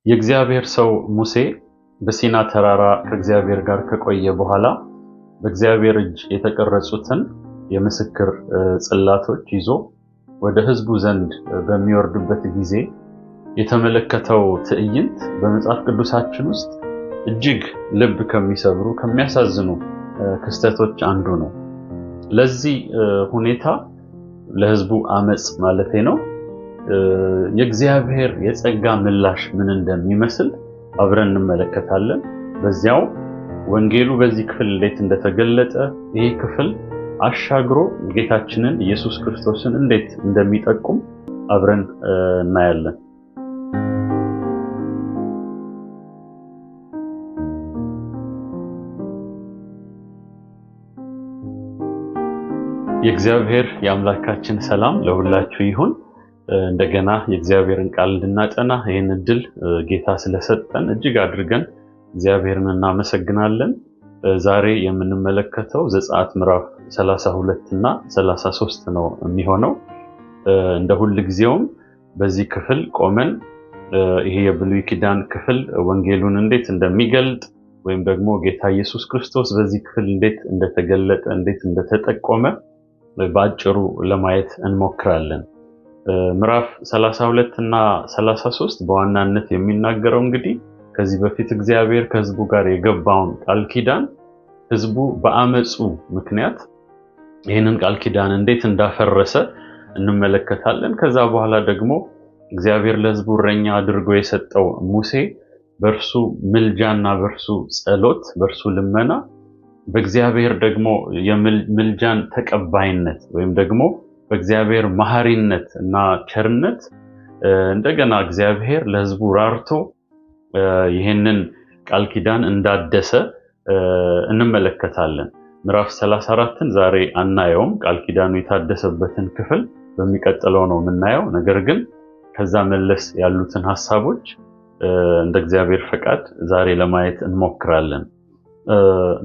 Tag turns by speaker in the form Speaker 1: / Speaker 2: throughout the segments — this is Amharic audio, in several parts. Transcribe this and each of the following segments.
Speaker 1: የእግዚአብሔር ሰው ሙሴ በሲና ተራራ ከእግዚአብሔር ጋር ከቆየ በኋላ በእግዚአብሔር እጅ የተቀረጹትን የምስክር ጽላቶች ይዞ ወደ ሕዝቡ ዘንድ በሚወርድበት ጊዜ የተመለከተው ትዕይንት በመጽሐፍ ቅዱሳችን ውስጥ እጅግ ልብ ከሚሰብሩ ከሚያሳዝኑ ክስተቶች አንዱ ነው። ለዚህ ሁኔታ ለሕዝቡ አመጽ ማለቴ ነው የእግዚአብሔር የጸጋ ምላሽ ምን እንደሚመስል አብረን እንመለከታለን። በዚያው ወንጌሉ በዚህ ክፍል እንዴት እንደተገለጠ ይህ ክፍል አሻግሮ ጌታችንን ኢየሱስ ክርስቶስን እንዴት እንደሚጠቁም አብረን እናያለን። የእግዚአብሔር የአምላካችን ሰላም ለሁላችሁ ይሁን። እንደገና የእግዚአብሔርን ቃል እንድናጠና ይህን እድል ጌታ ስለሰጠን እጅግ አድርገን እግዚአብሔርን እናመሰግናለን። ዛሬ የምንመለከተው ዘጸአት ምዕራፍ 32 እና 33 ነው የሚሆነው። እንደ ሁል ጊዜውም በዚህ ክፍል ቆመን ይሄ የብሉይ ኪዳን ክፍል ወንጌሉን እንዴት እንደሚገልጥ ወይም ደግሞ ጌታ ኢየሱስ ክርስቶስ በዚህ ክፍል እንዴት እንደተገለጠ እንዴት እንደተጠቆመ በአጭሩ ለማየት እንሞክራለን። ምዕራፍ 32 እና 33 በዋናነት የሚናገረው እንግዲህ ከዚህ በፊት እግዚአብሔር ከሕዝቡ ጋር የገባውን ቃል ኪዳን ሕዝቡ በአመጹ ምክንያት ይህንን ቃል ኪዳን እንዴት እንዳፈረሰ እንመለከታለን። ከዛ በኋላ ደግሞ እግዚአብሔር ለሕዝቡ እረኛ አድርጎ የሰጠው ሙሴ በእርሱ ምልጃና በእርሱ ጸሎት በእርሱ ልመና በእግዚአብሔር ደግሞ የምልጃን ተቀባይነት ወይም ደግሞ በእግዚአብሔር መሐሪነት እና ቸርነት እንደገና እግዚአብሔር ለሕዝቡ ራርቶ ይህንን ቃል ኪዳን እንዳደሰ እንመለከታለን። ምዕራፍ 34ን ዛሬ አናየውም። ቃል ኪዳኑ የታደሰበትን ክፍል በሚቀጥለው ነው የምናየው። ነገር ግን ከዛ መለስ ያሉትን ሐሳቦች እንደ እግዚአብሔር ፈቃድ ዛሬ ለማየት እንሞክራለን።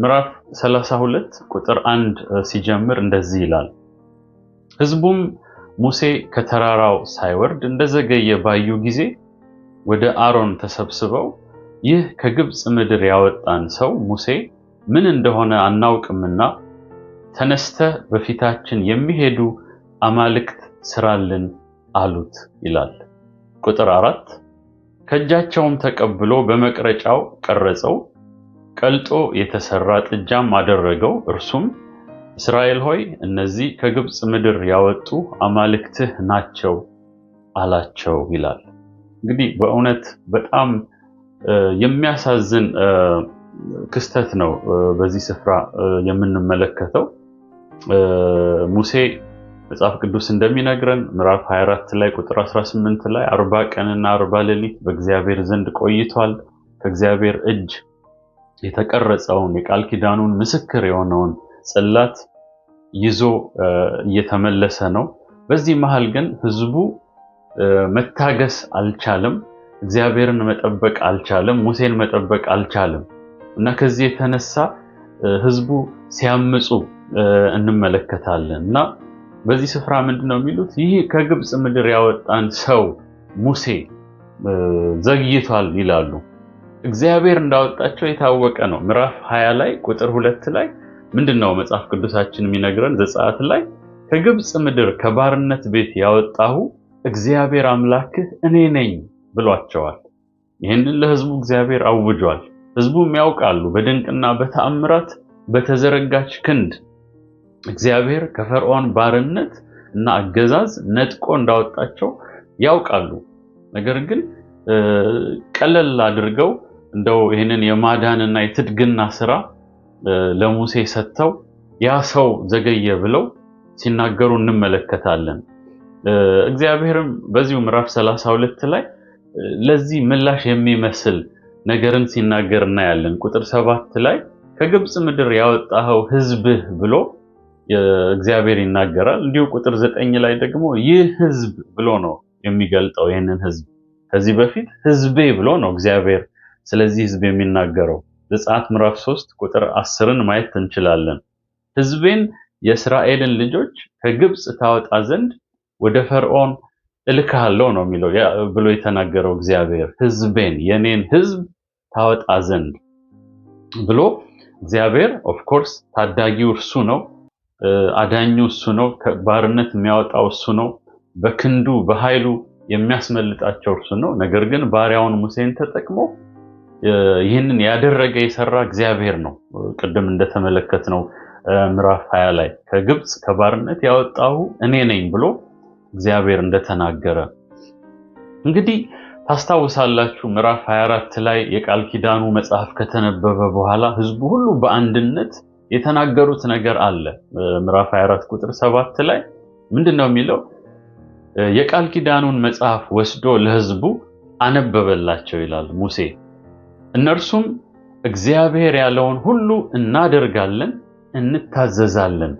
Speaker 1: ምዕራፍ 32 ቁጥር 1 ሲጀምር እንደዚህ ይላል። ሕዝቡም ሙሴ ከተራራው ሳይወርድ እንደዘገየ ባዩ ጊዜ ወደ አሮን ተሰብስበው ይህ ከግብፅ ምድር ያወጣን ሰው ሙሴ ምን እንደሆነ አናውቅምና ተነስተህ በፊታችን የሚሄዱ አማልክት ስራልን አሉት ይላል። ቁጥር 4 ከእጃቸውም ተቀብሎ በመቅረጫው ቀረጸው፣ ቀልጦ የተሰራ ጥጃም አደረገው። እርሱም እስራኤል ሆይ እነዚህ ከግብፅ ምድር ያወጡ አማልክትህ ናቸው አላቸው ይላል። እንግዲህ በእውነት በጣም የሚያሳዝን ክስተት ነው በዚህ ስፍራ የምንመለከተው። ሙሴ መጽሐፍ ቅዱስ እንደሚነግረን ምዕራፍ 24 ላይ ቁጥር 18 ላይ 40 ቀንና 40 ሌሊት በእግዚአብሔር ዘንድ ቆይቷል። ከእግዚአብሔር እጅ የተቀረጸውን የቃል ኪዳኑን ምስክር የሆነውን ጽላት ይዞ እየተመለሰ ነው። በዚህ መሃል ግን ሕዝቡ መታገስ አልቻለም። እግዚአብሔርን መጠበቅ አልቻለም። ሙሴን መጠበቅ አልቻለም እና ከዚህ የተነሳ ሕዝቡ ሲያምፁ እንመለከታለን። እና በዚህ ስፍራ ምንድነው የሚሉት? ይህ ከግብፅ ምድር ያወጣን ሰው ሙሴ ዘግይቷል ይላሉ። እግዚአብሔር እንዳወጣቸው የታወቀ ነው። ምዕራፍ 20 ላይ ቁጥር 2 ላይ ምንድነው መጽሐፍ ቅዱሳችን የሚነግረን? ዘጸአት ላይ ከግብፅ ምድር ከባርነት ቤት ያወጣሁ እግዚአብሔር አምላክህ እኔ ነኝ ብሏቸዋል። ይህንን ለሕዝቡ እግዚአብሔር አውጇል። ሕዝቡም ያውቃሉ። በድንቅና በተአምራት በተዘረጋች ክንድ እግዚአብሔር ከፈርዖን ባርነት እና አገዛዝ ነጥቆ እንዳወጣቸው ያውቃሉ። ነገር ግን ቀለል አድርገው እንደው ይህንን የማዳንና የትድግና ስራ ለሙሴ ሰጥተው ያ ሰው ዘገየ ብለው ሲናገሩ እንመለከታለን። እግዚአብሔርም በዚሁ ምዕራፍ 32 ላይ ለዚህ ምላሽ የሚመስል ነገርን ሲናገር እናያለን። ቁጥር 7 ላይ ከግብፅ ምድር ያወጣኸው ሕዝብህ ብሎ እግዚአብሔር ይናገራል። እንዲሁ ቁጥር 9 ላይ ደግሞ ይህ ሕዝብ ብሎ ነው የሚገልጠው። ይህንን ሕዝብ ከዚህ በፊት ሕዝቤ ብሎ ነው እግዚአብሔር ስለዚህ ሕዝብ የሚናገረው። ዘጸአት ምዕራፍ 3 ቁጥር 10ን ማየት እንችላለን። ሕዝቤን የእስራኤልን ልጆች ከግብፅ ታወጣ ዘንድ ወደ ፈርዖን እልክሃለሁ ነው የሚለው ብሎ የተናገረው እግዚአብሔር ሕዝቤን የኔን ሕዝብ ታወጣ ዘንድ ብሎ እግዚአብሔር ኦፍ ኮርስ ታዳጊው እርሱ ነው፣ አዳኙ እሱ ነው፣ ከባርነት የሚያወጣው እሱ ነው፣ በክንዱ በኃይሉ የሚያስመልጣቸው እርሱ ነው። ነገር ግን ባሪያውን ሙሴን ተጠቅሞ ይህንን ያደረገ የሰራ እግዚአብሔር ነው። ቅድም እንደተመለከትነው ምዕራፍ 20 ላይ ከግብጽ ከባርነት ያወጣው እኔ ነኝ ብሎ እግዚአብሔር እንደተናገረ እንግዲህ ታስታውሳላችሁ። ምዕራፍ 24 ላይ የቃል ኪዳኑ መጽሐፍ ከተነበበ በኋላ ህዝቡ ሁሉ በአንድነት የተናገሩት ነገር አለ። ምዕራፍ 24 ቁጥር 7 ላይ ምንድነው የሚለው? የቃል ኪዳኑን መጽሐፍ ወስዶ ለህዝቡ አነበበላቸው ይላል ሙሴ። እነርሱም እግዚአብሔር ያለውን ሁሉ እናደርጋለን፣ እንታዘዛለን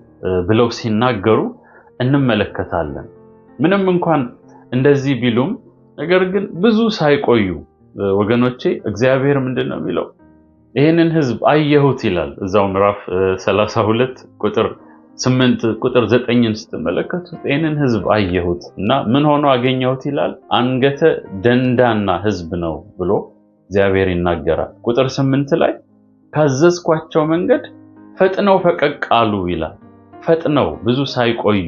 Speaker 1: ብለው ሲናገሩ እንመለከታለን። ምንም እንኳን እንደዚህ ቢሉም ነገር ግን ብዙ ሳይቆዩ ወገኖቼ እግዚአብሔር ምንድነው የሚለው? ይህንን ህዝብ አየሁት ይላል። እዛው ምዕራፍ 32 ቁጥር 8 ቁጥር 9ን ስትመለከቱት ይህንን ህዝብ አየሁት እና ምን ሆኖ አገኘሁት ይላል? አንገተ ደንዳና ህዝብ ነው ብሎ እግዚአብሔር ይናገራል። ቁጥር 8 ላይ ካዘዝኳቸው መንገድ ፈጥነው ፈቀቅ አሉ ይላል። ፈጥነው ብዙ ሳይቆዩ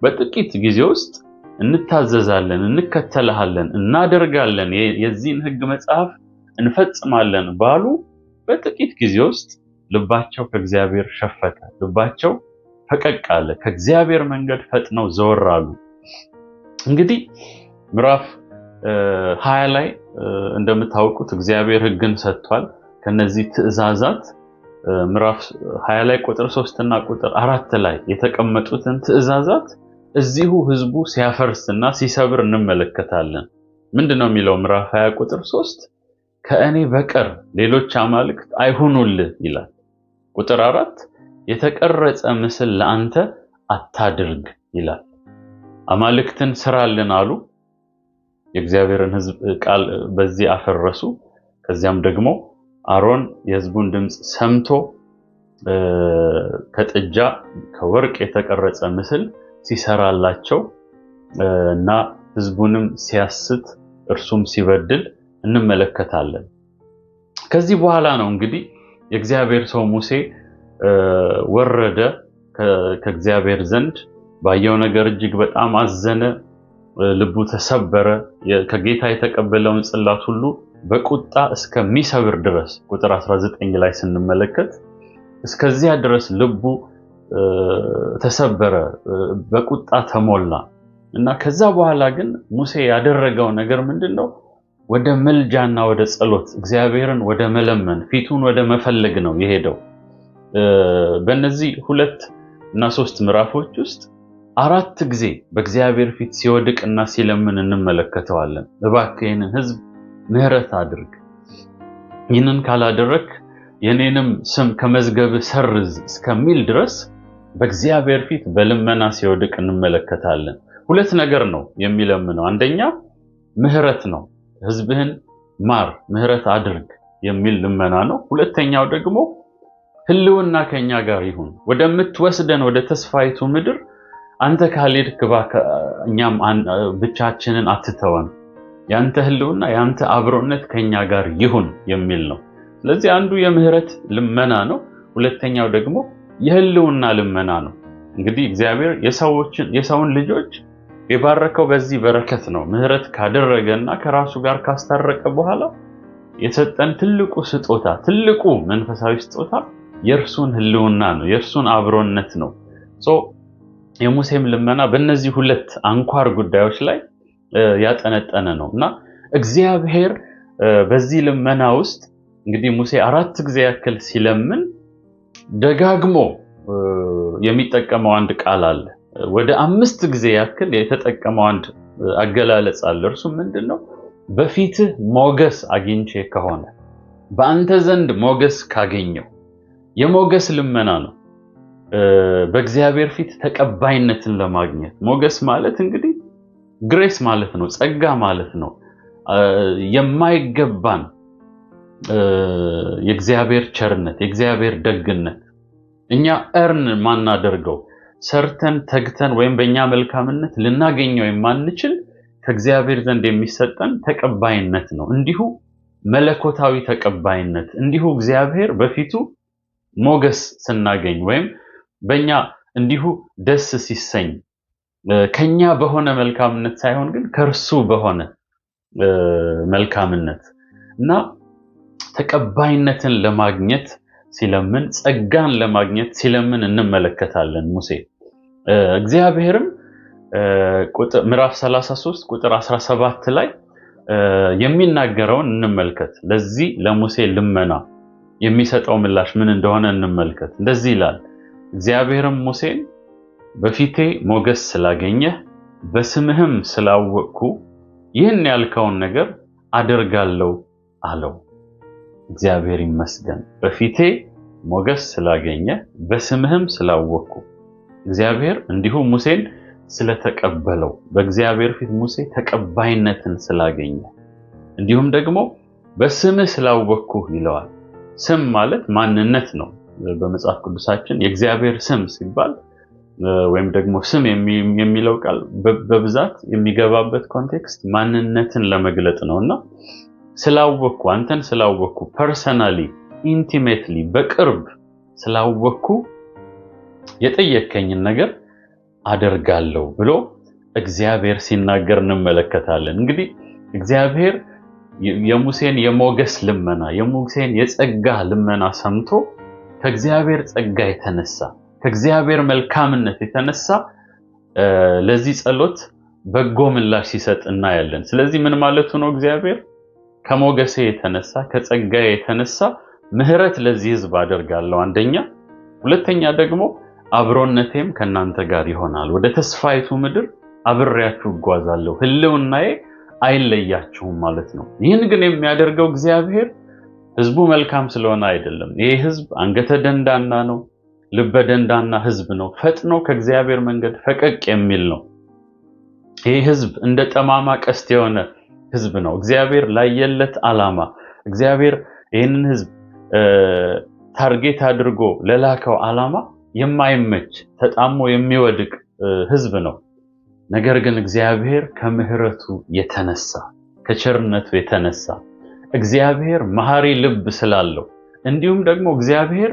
Speaker 1: በጥቂት ጊዜ ውስጥ እንታዘዛለን፣ እንከተልሃለን፣ እናደርጋለን፣ የዚህን ህግ መጽሐፍ እንፈጽማለን ባሉ በጥቂት ጊዜ ውስጥ ልባቸው ከእግዚአብሔር ሸፈተ፣ ልባቸው ፈቀቅ አለ፣ ከእግዚአብሔር መንገድ ፈጥነው ዘወር አሉ። እንግዲህ ምዕራፍ 20 ላይ እንደምታውቁት እግዚአብሔር ህግን ሰጥቷል። ከነዚህ ትእዛዛት ምዕራፍ 20 ላይ ቁጥር 3 እና ቁጥር 4 ላይ የተቀመጡትን ትእዛዛት እዚሁ ህዝቡ ሲያፈርስና ሲሰብር እንመለከታለን። ምንድነው የሚለው? ምዕራፍ 20 ቁጥር 3 ከእኔ በቀር ሌሎች አማልክት አይሁኑልህ ይላል። ቁጥር 4 የተቀረጸ ምስል ለአንተ አታድርግ ይላል። አማልክትን ስራልን አሉ። የእግዚአብሔርን ህዝብ ቃል በዚህ አፈረሱ። ከዚያም ደግሞ አሮን የህዝቡን ድምጽ ሰምቶ ከጥጃ ከወርቅ የተቀረጸ ምስል ሲሰራላቸው እና ህዝቡንም ሲያስት እርሱም ሲበድል እንመለከታለን። ከዚህ በኋላ ነው እንግዲህ የእግዚአብሔር ሰው ሙሴ ወረደ ከእግዚአብሔር ዘንድ። ባየው ነገር እጅግ በጣም አዘነ፣ ልቡ ተሰበረ። ከጌታ የተቀበለውን ጽላት ሁሉ በቁጣ እስከሚሰብር ድረስ ቁጥር 19 ላይ ስንመለከት እስከዚያ ድረስ ልቡ ተሰበረ፣ በቁጣ ተሞላ እና ከዛ በኋላ ግን ሙሴ ያደረገው ነገር ምንድነው? ወደ መልጃና ወደ ጸሎት እግዚአብሔርን ወደ መለመን ፊቱን ወደ መፈለግ ነው የሄደው። በእነዚህ 2 እና 3 ምዕራፎች ውስጥ 4 ጊዜ በእግዚአብሔር ፊት ሲወድቅና ሲለምን እንመለከተዋለን። እባክህ ይህንን ህዝብ ምህረት አድርግ፣ ይህንን ካላደረክ የኔንም ስም ከመዝገብ ሰርዝ እስከሚል ድረስ በእግዚአብሔር ፊት በልመና ሲወድቅ እንመለከታለን። 2 ነገር ነው የሚለምነው። አንደኛ ምህረት ነው፣ ህዝብህን ማር፣ ምህረት አድርግ የሚል ልመና ነው። ሁለተኛው ደግሞ ህልውና ከኛ ጋር ይሁን፣ ወደምትወስደን ወደ ተስፋይቱ ምድር አንተ ካልሄድክ እኛም ብቻችንን አትተወን፣ ያንተ ህልውና ያንተ አብሮነት ከኛ ጋር ይሁን የሚል ነው። ስለዚህ አንዱ የምህረት ልመና ነው። ሁለተኛው ደግሞ የህልውና ልመና ነው። እንግዲህ እግዚአብሔር የሰውን ልጆች የባረከው በዚህ በረከት ነው። ምህረት ካደረገና ከራሱ ጋር ካስታረቀ በኋላ የሰጠን ትልቁ ስጦታ፣ ትልቁ መንፈሳዊ ስጦታ የእርሱን ህልውና ነው፣ የእርሱን አብሮነት ነው። የሙሴም ልመና በእነዚህ 2 አንኳር ጉዳዮች ላይ ያጠነጠነ ነው እና እግዚአብሔር በዚህ ልመና ውስጥ እንግዲህ ሙሴ 4 ጊዜ ያክል ሲለምን ደጋግሞ የሚጠቀመው አንድ ቃል አለ። ወደ 5 ጊዜ ያክል የተጠቀመው አንድ አገላለጽ አለ። እርሱ ምንድነው? በፊትህ ሞገስ አግኝቼ ከሆነ፣ በአንተ ዘንድ ሞገስ ካገኘው። የሞገስ ልመና ነው። በእግዚአብሔር ፊት ተቀባይነትን ለማግኘት ሞገስ ማለት እንግዲህ ግሬስ ማለት ነው፣ ጸጋ ማለት ነው። የማይገባን የእግዚአብሔር ቸርነት፣ የእግዚአብሔር ደግነት እኛ እርን ማናደርገው ሰርተን ተግተን ወይም በእኛ መልካምነት ልናገኘው የማንችል ከእግዚአብሔር ዘንድ የሚሰጠን ተቀባይነት ነው። እንዲሁ መለኮታዊ ተቀባይነት፣ እንዲሁ እግዚአብሔር በፊቱ ሞገስ ስናገኝ ወይም በእኛ እንዲሁ ደስ ሲሰኝ ከኛ በሆነ መልካምነት ሳይሆን ግን ከእርሱ በሆነ መልካምነት እና ተቀባይነትን ለማግኘት ሲለምን፣ ጸጋን ለማግኘት ሲለምን እንመለከታለን ሙሴ። እግዚአብሔርም ምዕራፍ 33 ቁጥር 17 ላይ የሚናገረውን እንመልከት። ለዚህ ለሙሴ ልመና የሚሰጠው ምላሽ ምን እንደሆነ እንመልከት። እንደዚህ ይላል፣ እግዚአብሔርም ሙሴን በፊቴ ሞገስ ስላገኘህ በስምህም ስላወቅኩ ይህን ያልከውን ነገር አደርጋለሁ አለው። እግዚአብሔር ይመስገን። በፊቴ ሞገስ ስላገኘህ በስምህም ስላወቅኩ። እግዚአብሔር እንዲሁ ሙሴን ስለተቀበለው፣ በእግዚአብሔር ፊት ሙሴ ተቀባይነትን ስላገኘ፣ እንዲሁም ደግሞ በስምህ ስላወቅኩ ይለዋል። ስም ማለት ማንነት ነው። በመጽሐፍ ቅዱሳችን የእግዚአብሔር ስም ሲባል ወይም ደግሞ ስም የሚለው ቃል በብዛት የሚገባበት ኮንቴክስት ማንነትን ለመግለጽ ነውና ስላወቅኩ፣ አንተን ስላወቅኩ፣ ፐርሰናሊ ኢንቲሜትሊ በቅርብ ስላወቅኩ የጠየከኝን ነገር አደርጋለሁ ብሎ እግዚአብሔር ሲናገር እንመለከታለን። እንግዲህ እግዚአብሔር የሙሴን የሞገስ ልመና፣ የሙሴን የጸጋ ልመና ሰምቶ ከእግዚአብሔር ጸጋ የተነሳ ከእግዚአብሔር መልካምነት የተነሳ ለዚህ ጸሎት በጎ ምላሽ ሲሰጥ እናያለን። ስለዚህ ምን ማለቱ ነው? እግዚአብሔር ከሞገሴ የተነሳ ከጸጋዬ የተነሳ ምህረት ለዚህ ሕዝብ አደርጋለሁ አንደኛ፣ ሁለተኛ ደግሞ አብሮነቴም ከናንተ ጋር ይሆናል። ወደ ተስፋይቱ ምድር አብሬያችሁ እጓዛለሁ፣ ህልውናዬ አይለያችሁም ማለት ነው። ይህን ግን የሚያደርገው እግዚአብሔር ሕዝቡ መልካም ስለሆነ አይደለም። ይሄ ሕዝብ አንገተ ደንዳና ነው፣ ልበ ደንዳና ሕዝብ ነው። ፈጥኖ ከእግዚአብሔር መንገድ ፈቀቅ የሚል ነው። ይሄ ሕዝብ እንደ ጠማማ ቀስት የሆነ ሕዝብ ነው። እግዚአብሔር ላየለት ዓላማ እግዚአብሔር ይህንን ሕዝብ ታርጌት አድርጎ ለላከው ዓላማ የማይመች ተጣሞ የሚወድቅ ሕዝብ ነው። ነገር ግን እግዚአብሔር ከምሕረቱ የተነሳ ከቸርነቱ የተነሳ እግዚአብሔር መሐሪ ልብ ስላለው እንዲሁም ደግሞ እግዚአብሔር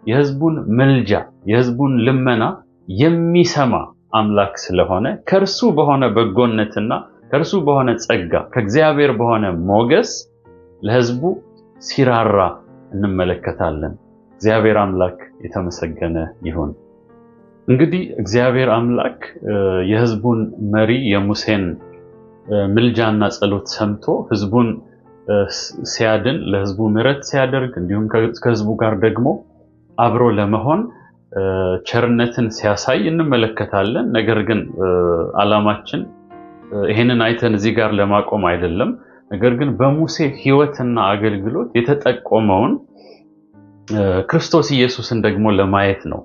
Speaker 1: የሕዝቡን መልጃ የሕዝቡን ልመና የሚሰማ አምላክ ስለሆነ ከእርሱ በሆነ በጎነትና ከእርሱ በሆነ ጸጋ ከእግዚአብሔር በሆነ ሞገስ ለሕዝቡ ሲራራ እንመለከታለን። እግዚአብሔር አምላክ የተመሰገነ ይሁን። እንግዲህ እግዚአብሔር አምላክ የሕዝቡን መሪ የሙሴን ምልጃና ጸሎት ሰምቶ ሕዝቡን ሲያድን፣ ለሕዝቡ ምሕረት ሲያደርግ፣ እንዲሁም ከሕዝቡ ጋር ደግሞ አብሮ ለመሆን ቸርነትን ሲያሳይ እንመለከታለን። ነገር ግን ዓላማችን ይሄንን አይተን እዚህ ጋር ለማቆም አይደለም። ነገር ግን በሙሴ ሕይወትና አገልግሎት የተጠቆመውን ክርስቶስ ኢየሱስን ደግሞ ለማየት ነው።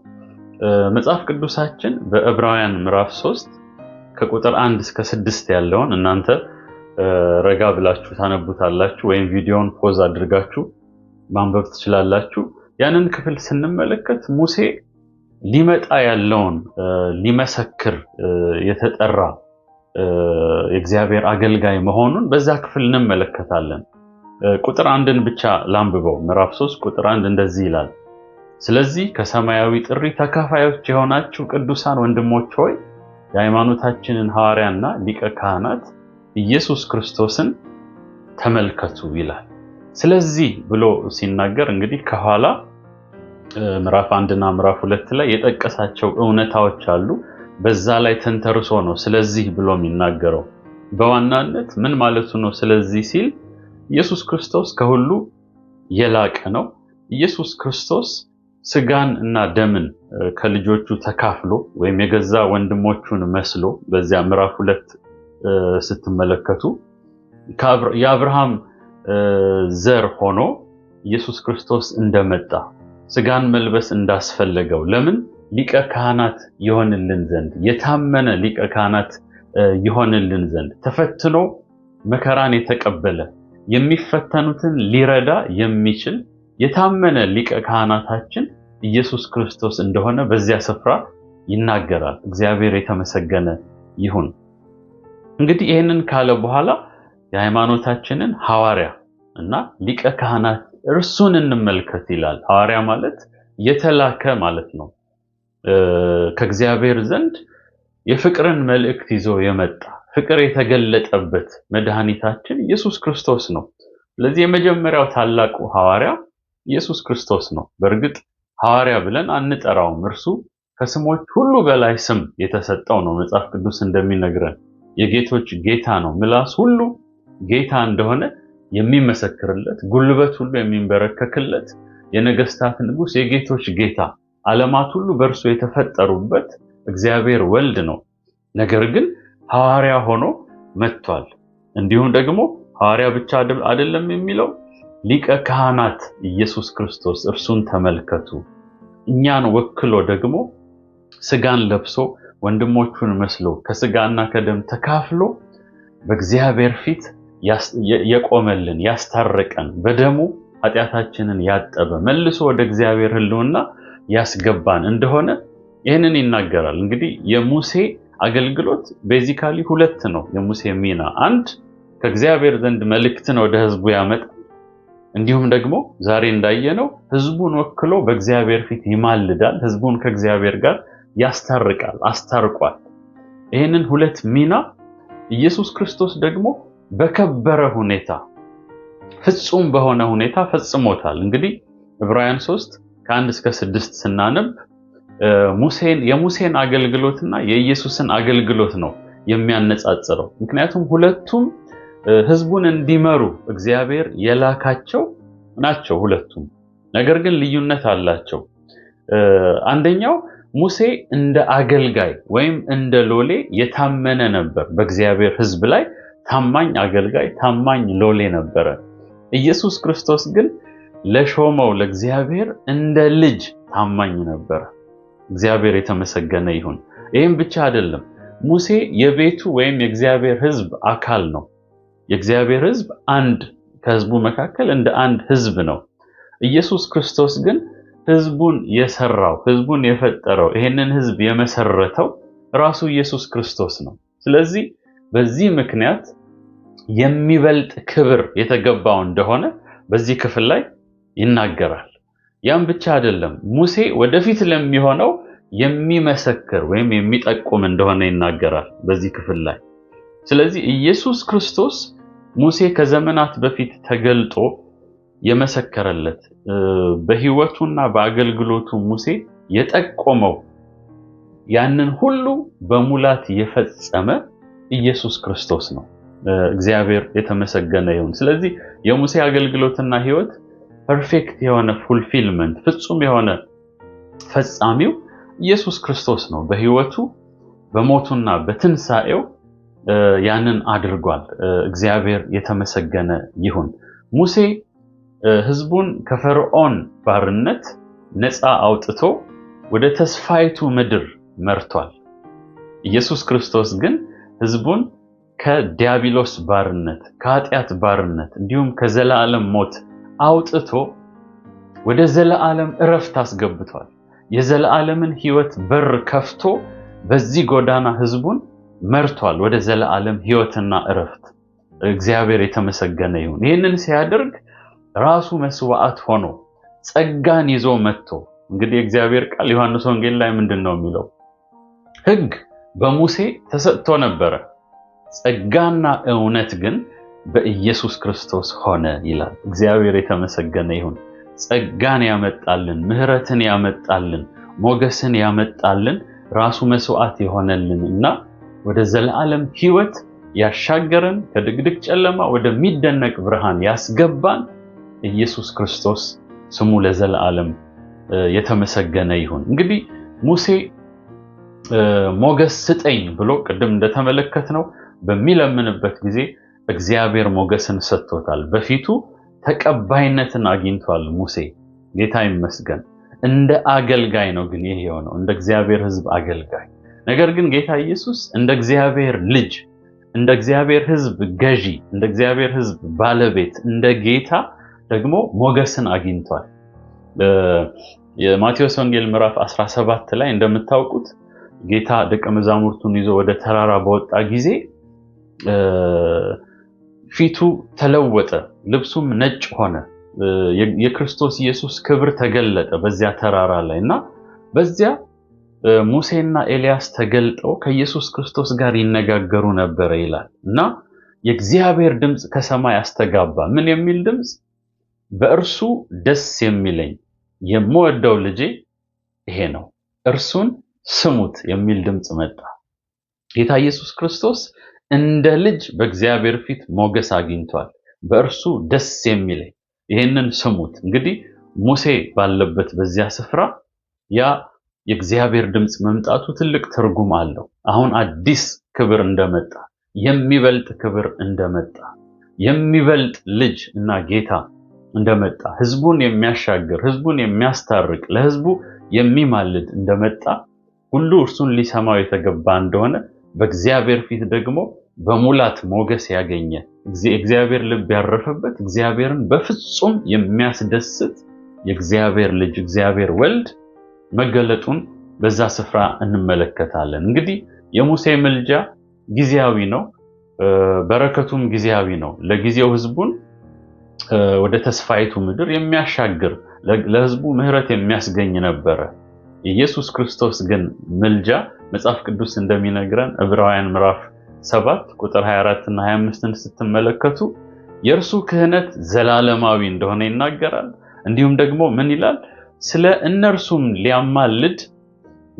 Speaker 1: መጽሐፍ ቅዱሳችን በዕብራውያን ምዕራፍ 3 ከቁጥር 1 እስከ 6 ያለውን እናንተ ረጋ ብላችሁ ታነቡታላችሁ፣ ወይም ቪዲዮውን ፖዝ አድርጋችሁ ማንበብ ትችላላችሁ። ያንን ክፍል ስንመለከት ሙሴ ሊመጣ ያለውን ሊመሰክር የተጠራ የእግዚአብሔር አገልጋይ መሆኑን በዛ ክፍል እንመለከታለን። ቁጥር 1ን ብቻ ላንብበው። ምዕራፍ 3 ቁጥር 1 እንደዚህ ይላል፣ ስለዚህ ከሰማያዊ ጥሪ ተካፋዮች የሆናችሁ ቅዱሳን ወንድሞች ሆይ የሃይማኖታችንን ሐዋርያና ሊቀ ካህናት ኢየሱስ ክርስቶስን ተመልከቱ ይላል። ስለዚህ ብሎ ሲናገር እንግዲህ ከኋላ ምዕራፍ 1ና ምዕራፍ 2 ላይ የጠቀሳቸው እውነታዎች አሉ። በዛ ላይ ተንተርሶ ነው ስለዚህ ብሎ የሚናገረው። በዋናነት ምን ማለቱ ነው? ስለዚህ ሲል ኢየሱስ ክርስቶስ ከሁሉ የላቀ ነው። ኢየሱስ ክርስቶስ ስጋን እና ደምን ከልጆቹ ተካፍሎ ወይም የገዛ ወንድሞቹን መስሎ በዚያ ምዕራፍ 2 ስትመለከቱ የአብርሃም ዘር ሆኖ ኢየሱስ ክርስቶስ እንደመጣ ስጋን መልበስ እንዳስፈለገው ለምን ሊቀ ካህናት ይሆንልን ዘንድ የታመነ ሊቀ ካህናት ይሆንልን ዘንድ ተፈትኖ መከራን የተቀበለ የሚፈተኑትን ሊረዳ የሚችል የታመነ ሊቀ ካህናታችን ኢየሱስ ክርስቶስ እንደሆነ በዚያ ስፍራ ይናገራል። እግዚአብሔር የተመሰገነ ይሁን። እንግዲህ ይህንን ካለ በኋላ የሃይማኖታችንን ሐዋርያ እና ሊቀ ካህናት እርሱን እንመልከት ይላል። ሐዋርያ ማለት የተላከ ማለት ነው። ከእግዚአብሔር ዘንድ የፍቅርን መልእክት ይዞ የመጣ ፍቅር የተገለጠበት መድኃኒታችን ኢየሱስ ክርስቶስ ነው። ስለዚህ የመጀመሪያው ታላቁ ሐዋርያ ኢየሱስ ክርስቶስ ነው። በእርግጥ ሐዋርያ ብለን አንጠራውም። እርሱ ከስሞች ሁሉ በላይ ስም የተሰጠው ነው። መጽሐፍ ቅዱስ እንደሚነግረን የጌቶች ጌታ ነው። ምላስ ሁሉ ጌታ እንደሆነ የሚመሰክርለት፣ ጉልበት ሁሉ የሚንበረከክለት፣ የነገስታት ንጉስ፣ የጌቶች ጌታ፣ ዓለማት ሁሉ በእርሱ የተፈጠሩበት እግዚአብሔር ወልድ ነው። ነገር ግን ሐዋርያ ሆኖ መጥቷል። እንዲሁም ደግሞ ሐዋርያ ብቻ አይደለም የሚለው ሊቀ ካህናት ኢየሱስ ክርስቶስ እርሱን ተመልከቱ። እኛን ወክሎ ደግሞ ስጋን ለብሶ ወንድሞቹን መስሎ ከስጋና ከደም ተካፍሎ በእግዚአብሔር ፊት የቆመልን ያስታረቀን፣ በደሙ ኃጢአታችንን ያጠበ መልሶ ወደ እግዚአብሔር ሕልውና ያስገባን እንደሆነ ይህንን ይናገራል። እንግዲህ የሙሴ አገልግሎት ቤዚካሊ ሁለት ነው። የሙሴ ሚና አንድ ከእግዚአብሔር ዘንድ መልእክትን ወደ ህዝቡ ያመጣ፣ እንዲሁም ደግሞ ዛሬ እንዳየነው ህዝቡን ወክሎ በእግዚአብሔር ፊት ይማልዳል፣ ህዝቡን ከእግዚአብሔር ጋር ያስታርቃል፣ አስታርቋል። ይህንን ሁለት ሚና ኢየሱስ ክርስቶስ ደግሞ በከበረ ሁኔታ ፍጹም በሆነ ሁኔታ ፈጽሞታል። እንግዲህ ዕብራውያን 3 ከ1 እስከ 6 ስናነብ የሙሴን አገልግሎትና የኢየሱስን አገልግሎት ነው የሚያነጻጽረው። ምክንያቱም ሁለቱም ህዝቡን እንዲመሩ እግዚአብሔር የላካቸው ናቸው ሁለቱም። ነገር ግን ልዩነት አላቸው። አንደኛው ሙሴ እንደ አገልጋይ ወይም እንደ ሎሌ የታመነ ነበር። በእግዚአብሔር ህዝብ ላይ ታማኝ አገልጋይ፣ ታማኝ ሎሌ ነበረ። ኢየሱስ ክርስቶስ ግን ለሾመው ለእግዚአብሔር እንደ ልጅ ታማኝ ነበረ። እግዚአብሔር የተመሰገነ ይሁን። ይህም ብቻ አይደለም። ሙሴ የቤቱ ወይም የእግዚአብሔር ህዝብ አካል ነው። የእግዚአብሔር ህዝብ አንድ ከህዝቡ መካከል እንደ አንድ ህዝብ ነው። ኢየሱስ ክርስቶስ ግን ህዝቡን የሰራው፣ ህዝቡን የፈጠረው፣ ይሄንን ህዝብ የመሰረተው ራሱ ኢየሱስ ክርስቶስ ነው። ስለዚህ በዚህ ምክንያት የሚበልጥ ክብር የተገባው እንደሆነ በዚህ ክፍል ላይ ይናገራል። ያም ብቻ አይደለም። ሙሴ ወደፊት ለሚሆነው የሚመሰክር ወይም የሚጠቁም እንደሆነ ይናገራል በዚህ ክፍል ላይ። ስለዚህ ኢየሱስ ክርስቶስ ሙሴ ከዘመናት በፊት ተገልጦ የመሰከረለት፣ በህይወቱና በአገልግሎቱ ሙሴ የጠቆመው፣ ያንን ሁሉ በሙላት የፈጸመ ኢየሱስ ክርስቶስ ነው። እግዚአብሔር የተመሰገነ ይሁን። ስለዚህ የሙሴ አገልግሎትና ህይወት ፐርፌክት የሆነ ፉልፊልመንት፣ ፍጹም የሆነ ፈጻሚው ኢየሱስ ክርስቶስ ነው። በህይወቱ በሞቱና በትንሳኤው ያንን አድርጓል። እግዚአብሔር የተመሰገነ ይሁን። ሙሴ ህዝቡን ከፈርዖን ባርነት ነፃ አውጥቶ ወደ ተስፋይቱ ምድር መርቷል። ኢየሱስ ክርስቶስ ግን ህዝቡን ከዲያብሎስ ባርነት፣ ከኃጢአት ባርነት እንዲሁም ከዘላለም ሞት አውጥቶ ወደ ዘላለም እረፍት አስገብቷል። የዘላለምን ህይወት በር ከፍቶ በዚህ ጎዳና ህዝቡን መርቷል ወደ ዘላለም ህይወትና እረፍት። እግዚአብሔር የተመሰገነ ይሁን። ይህንን ሲያደርግ ራሱ መስዋዕት ሆኖ ጸጋን ይዞ መጥቶ፣ እንግዲህ እግዚአብሔር ቃል ዮሐንስ ወንጌል ላይ ምንድነው የሚለው? ህግ በሙሴ ተሰጥቶ ነበረ፣ ጸጋና እውነት ግን በኢየሱስ ክርስቶስ ሆነ ይላል። እግዚአብሔር የተመሰገነ ይሁን። ጸጋን ያመጣልን፣ ምህረትን ያመጣልን፣ ሞገስን ያመጣልን ራሱ መስዋዕት የሆነልን እና ወደ ዘላለም ህይወት ያሻገረን፣ ከድቅድቅ ጨለማ ወደሚደነቅ ብርሃን ያስገባን ኢየሱስ ክርስቶስ ስሙ ለዘላለም የተመሰገነ ይሁን። እንግዲህ ሙሴ ሞገስ ስጠኝ ብሎ ቅድም እንደተመለከትነው በሚለምንበት ጊዜ እግዚአብሔር ሞገስን ሰጥቶታል። በፊቱ ተቀባይነትን አግኝቷል ሙሴ። ጌታ ይመስገን። እንደ አገልጋይ ነው ግን ይሄ የሆነው፣ እንደ እግዚአብሔር ህዝብ አገልጋይ። ነገር ግን ጌታ ኢየሱስ እንደ እግዚአብሔር ልጅ፣ እንደ እግዚአብሔር ህዝብ ገዢ፣ እንደ እግዚአብሔር ህዝብ ባለቤት፣ እንደ ጌታ ደግሞ ሞገስን አግኝቷል። የማቴዎስ ወንጌል ምዕራፍ 17 ላይ እንደምታውቁት ጌታ ደቀ መዛሙርቱን ይዞ ወደ ተራራ በወጣ ጊዜ ፊቱ ተለወጠ፣ ልብሱም ነጭ ሆነ። የክርስቶስ ኢየሱስ ክብር ተገለጠ በዚያ ተራራ ላይ እና በዚያ ሙሴና ኤልያስ ተገልጠው ከኢየሱስ ክርስቶስ ጋር ይነጋገሩ ነበር ይላል እና የእግዚአብሔር ድምፅ ከሰማይ አስተጋባ። ምን የሚል ድምፅ? በእርሱ ደስ የሚለኝ የምወደው ልጄ ይሄ ነው፣ እርሱን ስሙት የሚል ድምፅ መጣ። ጌታ ኢየሱስ ክርስቶስ እንደ ልጅ በእግዚአብሔር ፊት ሞገስ አግኝቷል። በእርሱ ደስ የሚለኝ ይሄንን ስሙት። እንግዲህ ሙሴ ባለበት በዚያ ስፍራ ያ የእግዚአብሔር ድምፅ መምጣቱ ትልቅ ትርጉም አለው። አሁን አዲስ ክብር እንደመጣ፣ የሚበልጥ ክብር እንደመጣ፣ የሚበልጥ ልጅ እና ጌታ እንደመጣ፣ ህዝቡን የሚያሻግር፣ ህዝቡን የሚያስታርቅ፣ ለህዝቡ የሚማልድ እንደመጣ ሁሉ እርሱን ሊሰማው የተገባ እንደሆነ በእግዚአብሔር ፊት ደግሞ በሙላት ሞገስ ያገኘ እግዚአብሔር ልብ ያረፈበት እግዚአብሔርን በፍጹም የሚያስደስት የእግዚአብሔር ልጅ እግዚአብሔር ወልድ መገለጡን በዛ ስፍራ እንመለከታለን። እንግዲህ የሙሴ ምልጃ ጊዜያዊ ነው፣ በረከቱም ጊዜያዊ ነው። ለጊዜው ህዝቡን ወደ ተስፋይቱ ምድር የሚያሻግር ለህዝቡ ምህረት የሚያስገኝ ነበረ። ኢየሱስ ክርስቶስ ግን ምልጃ መጽሐፍ ቅዱስ እንደሚነግረን ዕብራውያን ምዕራፍ 7 ቁጥር 24 እና 25ን ስትመለከቱ የእርሱ ክህነት ዘላለማዊ እንደሆነ ይናገራል። እንዲሁም ደግሞ ምን ይላል? ስለ እነርሱም ሊያማልድ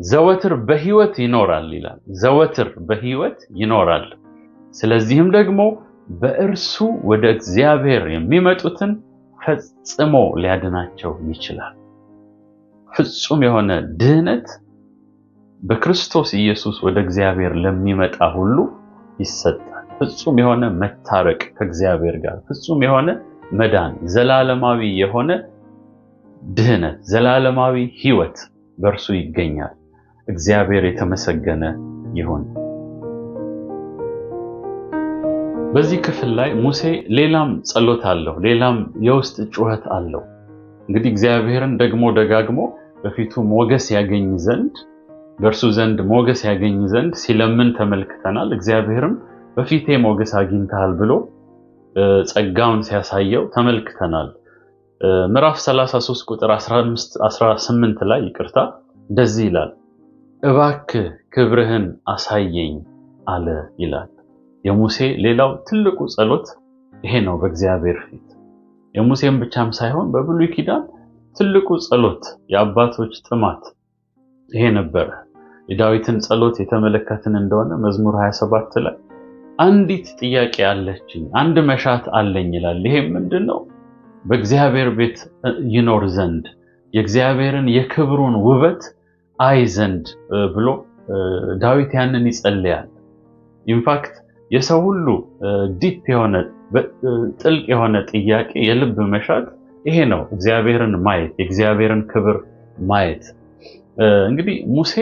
Speaker 1: ዘወትር በህይወት ይኖራል ይላል። ዘወትር በህይወት ይኖራል። ስለዚህም ደግሞ በእርሱ ወደ እግዚአብሔር የሚመጡትን ፈጽሞ ሊያድናቸው ይችላል። ፍጹም የሆነ ድህነት በክርስቶስ ኢየሱስ ወደ እግዚአብሔር ለሚመጣ ሁሉ ይሰጣል። ፍጹም የሆነ መታረቅ ከእግዚአብሔር ጋር፣ ፍጹም የሆነ መዳን፣ ዘላለማዊ የሆነ ድህነት፣ ዘላለማዊ ህይወት በእርሱ ይገኛል። እግዚአብሔር የተመሰገነ ይሁን። በዚህ ክፍል ላይ ሙሴ ሌላም ጸሎት አለው፣ ሌላም የውስጥ ጩኸት አለው። እንግዲህ እግዚአብሔርን ደግሞ ደጋግሞ በፊቱ ሞገስ ያገኝ ዘንድ፣ በእርሱ ዘንድ ሞገስ ያገኝ ዘንድ ሲለምን ተመልክተናል። እግዚአብሔርም በፊቴ ሞገስ አግኝተሃል ብሎ ጸጋውን ሲያሳየው ተመልክተናል። ምዕራፍ 33 ቁጥር 18 ላይ እንደዚህ ይላል፣ እባክህ ክብርህን አሳየኝ አለ ይላል። የሙሴ ሌላው ትልቁ ጸሎት ይሄ ነው በእግዚአብሔር ፊት። የሙሴም ብቻም ሳይሆን በብሉይ ኪዳን ትልቁ ጸሎት፣ የአባቶች ጥማት ይሄ ነበረ። የዳዊትን ጸሎት የተመለከትን እንደሆነ መዝሙር 27 ላይ አንዲት ጥያቄ አለችኝ፣ አንድ መሻት አለኝ ይላል። ይሄ ምንድነው? በእግዚአብሔር ቤት ይኖር ዘንድ የእግዚአብሔርን የክብሩን ውበት አይ ዘንድ ብሎ ዳዊት ያንን ይጸልያል። ኢንፋክት የሰው ሁሉ ዲፕ የሆነ ጥልቅ የሆነ ጥያቄ፣ የልብ መሻት ይሄ ነው፣ እግዚአብሔርን ማየት፣ የእግዚአብሔርን ክብር ማየት። እንግዲህ ሙሴ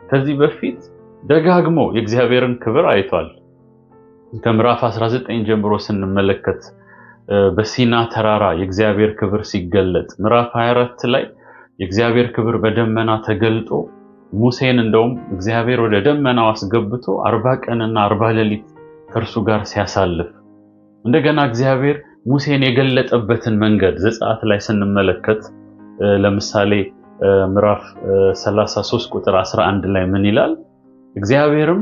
Speaker 1: ከዚህ በፊት ደጋግሞ የእግዚአብሔርን ክብር አይቷል። ከምዕራፍ 19 ጀምሮ ስንመለከት በሲና ተራራ የእግዚአብሔር ክብር ሲገለጥ፣ ምዕራፍ 24 ላይ የእግዚአብሔር ክብር በደመና ተገልጦ ሙሴን እንደውም እግዚአብሔር ወደ ደመናው አስገብቶ 40 ቀንና 40 ሌሊት ከእርሱ ጋር ሲያሳልፍ፣ እንደገና እግዚአብሔር ሙሴን የገለጠበትን መንገድ ዘጸአት ላይ ስንመለከት ለምሳሌ ምዕራፍ 33 ቁጥር 11 ላይ ምን ይላል? እግዚአብሔርም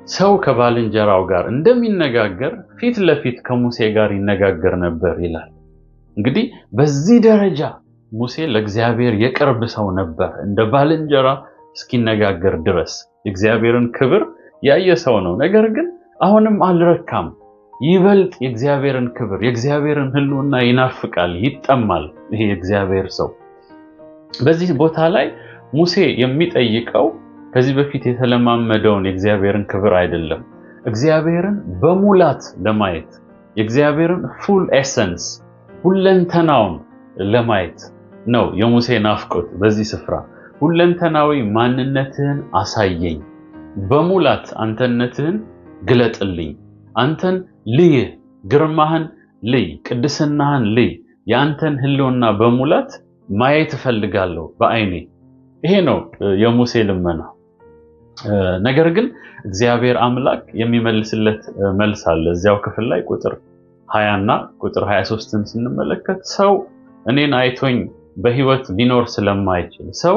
Speaker 1: ሰው ከባልንጀራው ጋር እንደሚነጋገር ፊት ለፊት ከሙሴ ጋር ይነጋገር ነበር ይላል። እንግዲህ በዚህ ደረጃ ሙሴ ለእግዚአብሔር የቅርብ ሰው ነበር፣ እንደ ባልንጀራ እስኪነጋገር ድረስ የእግዚአብሔርን ክብር ያየ ሰው ነው። ነገር ግን አሁንም አልረካም። ይበልጥ የእግዚአብሔርን ክብር፣ የእግዚአብሔርን ሕልውና ይናፍቃል፣ ይጠማል። ይሄ የእግዚአብሔር ሰው በዚህ ቦታ ላይ ሙሴ የሚጠይቀው ከዚህ በፊት የተለማመደውን የእግዚአብሔርን ክብር አይደለም። እግዚአብሔርን በሙላት ለማየት፣ የእግዚአብሔርን ፉል ኤሰንስ ሁለንተናውን ለማየት ነው የሙሴ ናፍቆት። በዚህ ስፍራ ሁለንተናዊ ማንነትህን አሳየኝ፣ በሙላት አንተነትህን ግለጥልኝ፣ አንተን ልይ፣ ግርማህን ልይ፣ ቅድስናህን ልይ፣ የአንተን ሕልውና በሙላት ማየት እፈልጋለሁ በአይኔ። ይሄ ነው የሙሴ ልመና። ነገር ግን እግዚአብሔር አምላክ የሚመልስለት መልስ አለ። እዚያው ክፍል ላይ ቁጥር 20 እና ቁጥር 23ን ስንመለከት ሰው እኔን አይቶኝ በሕይወት ሊኖር ስለማይችል ሰው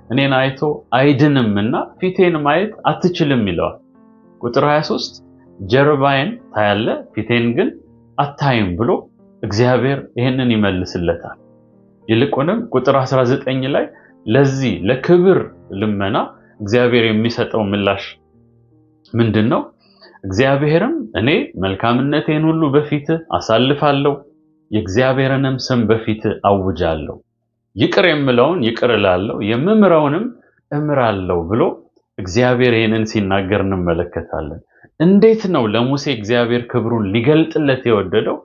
Speaker 1: እኔን አይቶ አይድንምና ፊቴን ማየት አትችልም ይለዋል። ቁጥር 23 ጀርባዬን ታያለ ፊቴን ግን አታይም ብሎ እግዚአብሔር ይህንን ይመልስለታል። ይልቁንም ቁጥር 19 ላይ ለዚህ ለክብር ልመና እግዚአብሔር የሚሰጠው ምላሽ ምንድነው? እግዚአብሔርም እኔ መልካምነቴን ሁሉ በፊት አሳልፋለሁ፣ የእግዚአብሔርንም ስም በፊት አውጃለሁ፣ ይቅር የምለውን ይቅር እላለሁ፣ የምምረውንም እምራለሁ ብሎ እግዚአብሔር ይህንን ሲናገር እንመለከታለን። እንዴት ነው ለሙሴ እግዚአብሔር ክብሩን ሊገልጥለት የወደደው?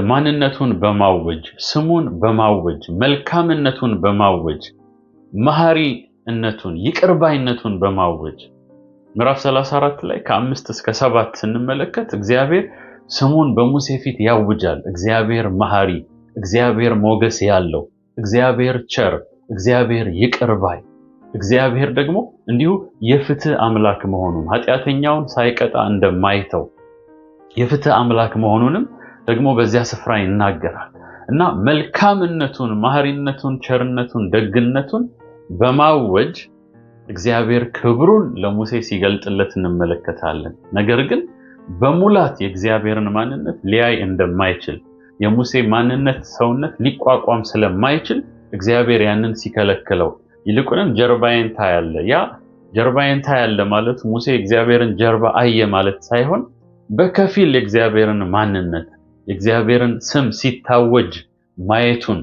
Speaker 1: ማንነቱን በማወጅ ስሙን በማወጅ መልካምነቱን በማወጅ መሐሪነቱን ይቅርባይነቱን በማወጅ ምዕራፍ 34 ላይ ከ5 እስከ 7 ስንመለከት እግዚአብሔር ስሙን በሙሴ ፊት ያውጃል። እግዚአብሔር መሐሪ፣ እግዚአብሔር ሞገስ ያለው፣ እግዚአብሔር ቸር፣ እግዚአብሔር ይቅርባይ፣ እግዚአብሔር ደግሞ እንዲሁ የፍትህ አምላክ መሆኑን ኃጢአተኛውን ሳይቀጣ እንደማይተው የፍትህ አምላክ መሆኑንም ደግሞ በዚያ ስፍራ ይናገራል። እና መልካምነቱን፣ መሐሪነቱን፣ ቸርነቱን፣ ደግነቱን በማወጅ እግዚአብሔር ክብሩን ለሙሴ ሲገልጥለት እንመለከታለን። ነገር ግን በሙላት የእግዚአብሔርን ማንነት ሊያይ እንደማይችል የሙሴ ማንነት ሰውነት ሊቋቋም ስለማይችል እግዚአብሔር ያንን ሲከለክለው ይልቁንም ጀርባዬን ታያለ። ያ ጀርባዬን ታያለ ማለት ሙሴ እግዚአብሔርን ጀርባ አየ ማለት ሳይሆን በከፊል የእግዚአብሔርን ማንነት የእግዚአብሔርን ስም ሲታወጅ ማየቱን